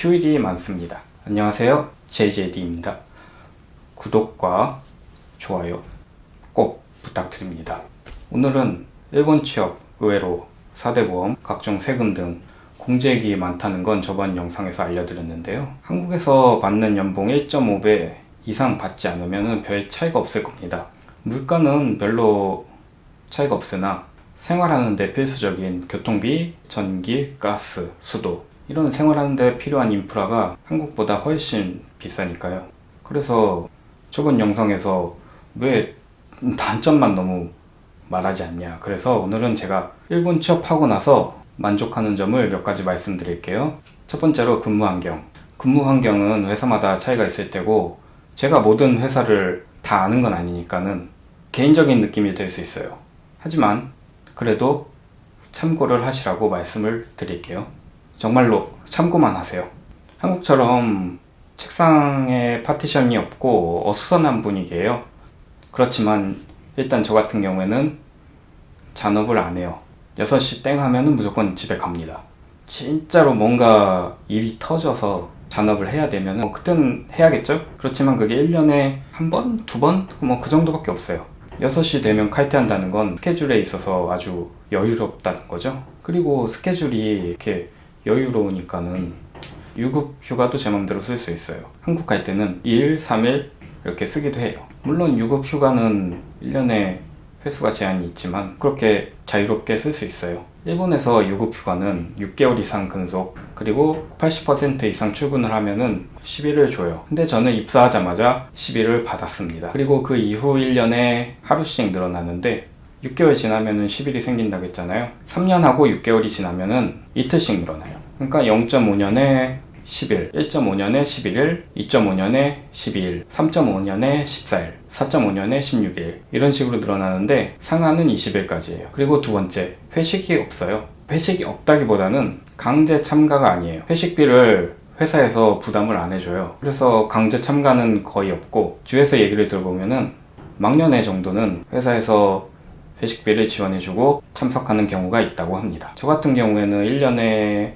휴일이 많습니다. 안녕하세요, JJD입니다. 구독과 좋아요 꼭 부탁드립니다. 오늘은 일본 취업, 의외로 4대 보험, 각종 세금 등 공제액이 많다는 건 저번 영상에서 알려드렸는데요. 한국에서 받는 연봉 1.5배 이상 받지 않으면 별 차이가 없을 겁니다. 물가는 별로 차이가 없으나 생활하는 데 필수적인 교통비, 전기, 가스, 수도 이런 생활하는 데 필요한 인프라가 한국보다 훨씬 비싸니까요. 그래서 저번 영상에서 왜 단점만 너무 말하지 않냐, 그래서 오늘은 제가 일본 취업하고 나서 만족하는 점을 몇 가지 말씀드릴게요. 첫 번째로 근무 환경. 근무 환경은 회사마다 차이가 있을 테고 제가 모든 회사를 다 아는 건 아니니까는 개인적인 느낌이 될 수 있어요. 하지만 그래도 참고를 하시라고 말씀을 드릴게요. 정말로 참고만 하세요. 한국처럼 책상에 파티션이 없고 어수선한 분위기예요. 그렇지만 일단 저 같은 경우에는 잔업을 안 해요. 6시 땡 하면 무조건 집에 갑니다. 진짜로 뭔가 일이 터져서 잔업을 해야 되면 그땐 해야겠죠? 그렇지만 그게 1년에 한 번? 2번? 그 정도밖에 없어요. 6시 되면 칼퇴한다는 건 스케줄에 있어서 아주 여유롭다는 거죠. 그리고 스케줄이 이렇게 여유로우니까는 유급 휴가도 제 맘대로 쓸 수 있어요. 한국 갈 때는 2일, 3일 이렇게 쓰기도 해요. 물론 유급 휴가는 1년에 횟수가 제한이 있지만 그렇게 자유롭게 쓸 수 있어요. 일본에서 유급 휴가는 6개월 이상 근속, 그리고 80% 이상 출근을 하면은 10일을 줘요. 근데 저는 입사하자마자 10일을 받았습니다. 그리고 그 이후 1년에 하루씩 늘어나는데 6개월 지나면은 10일이 생긴다고 했잖아요. 3년 하고 6개월이 지나면은 이틀씩 늘어나요. 그러니까 0.5년에 10일, 1.5년에 11일, 2.5년에 12일, 3.5년에 14일, 4.5년에 16일 이런 식으로 늘어나는데 상한은 20일까지예요. 그리고 두 번째, 회식이 없어요. 회식이 없다기보다는 강제 참가가 아니에요. 회식비를 회사에서 부담을 안 해줘요. 그래서 강제 참가는 거의 없고, 주에서 얘기를 들어보면은 막년회 정도는 회사에서 회식비를 지원해주고 참석하는 경우가 있다고 합니다. 저 같은 경우에는 1년에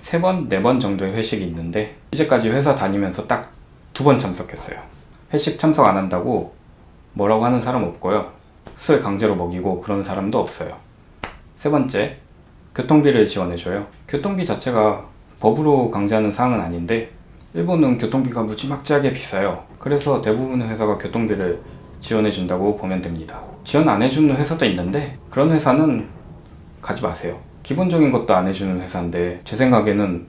3번, 4번 정도의 회식이 있는데 이제까지 회사 다니면서 딱 2번 참석했어요. 회식 참석 안 한다고 뭐라고 하는 사람 없고요. 술 강제로 먹이고 그런 사람도 없어요. 세 번째, 교통비를 지원해줘요. 교통비 자체가 법으로 강제하는 사항은 아닌데 일본은 교통비가 무지막지하게 비싸요. 그래서 대부분의 회사가 교통비를 지원해준다고 보면 됩니다. 지원 안 해주는 회사도 있는데 그런 회사는 가지 마세요. 기본적인 것도 안 해주는 회사인데 제 생각에는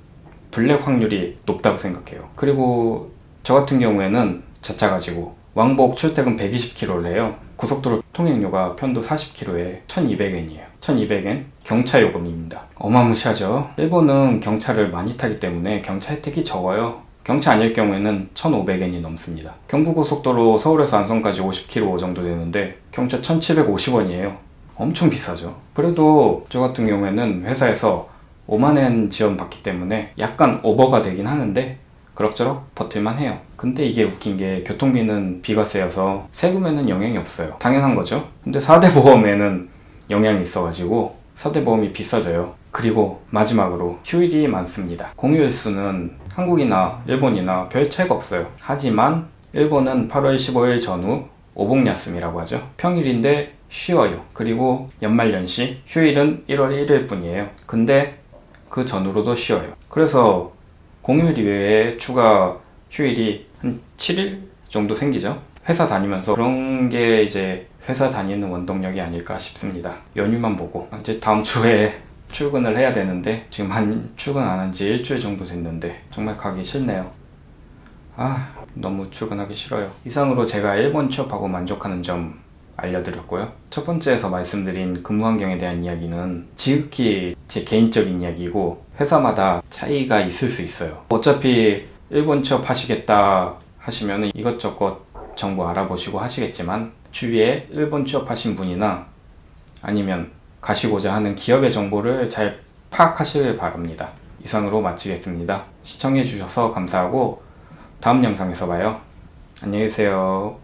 블랙 확률이 높다고 생각해요. 그리고 저 같은 경우에는 자차 가지고 왕복 출퇴근 120km를 해요. 고속도로 통행료가 편도 40km에 1200엔이에요. 1200엔 경차 요금입니다. 어마무시하죠. 일본은 경차를 많이 타기 때문에 경차 혜택이 적어요. 경차 아닐 경우에는 1500엔이 넘습니다. 경부고속도로 서울에서 안성까지 50km 정도 되는데 경차 1750원이에요. 엄청 비싸죠. 그래도 저 같은 경우에는 회사에서 5만엔 지원 받기 때문에 약간 오버가 되긴 하는데 그럭저럭 버틸만 해요. 근데 이게 웃긴 게 교통비는 비과세여서 세금에는 영향이 없어요. 당연한 거죠. 근데 4대 보험에는 영향이 있어가지고 4대 보험이 비싸져요. 그리고 마지막으로 휴일이 많습니다. 공휴일수는 한국이나 일본이나 별 차이가 없어요. 하지만 일본은 8월 15일 전후 오복야스미라고 하죠. 평일인데 쉬어요. 그리고 연말연시 휴일은 1월 1일 뿐이에요. 근데 그 전후로도 쉬어요. 그래서 공휴일 이외에 추가 휴일이 한 7일 정도 생기죠. 회사 다니면서 그런 게 이제 회사 다니는 원동력이 아닐까 싶습니다. 연휴만 보고 이제 다음 주에 출근을 해야 되는데 지금 출근 안 한 지 일주일 정도 됐는데 정말 가기 싫네요. 너무 출근하기 싫어요. 이상으로 제가 일본 취업하고 만족하는 점 알려드렸고요. 첫 번째에서 말씀드린 근무 환경에 대한 이야기는 지극히 제 개인적인 이야기고 회사마다 차이가 있을 수 있어요. 어차피 일본 취업하시겠다 하시면 이것저것 정보 알아보시고 하시겠지만 주위에 일본 취업하신 분이나 아니면 가시고자 하는 기업의 정보를 잘 파악하시길 바랍니다. 이상으로 마치겠습니다. 시청해주셔서 감사하고 다음 영상에서 봐요. 안녕히 계세요.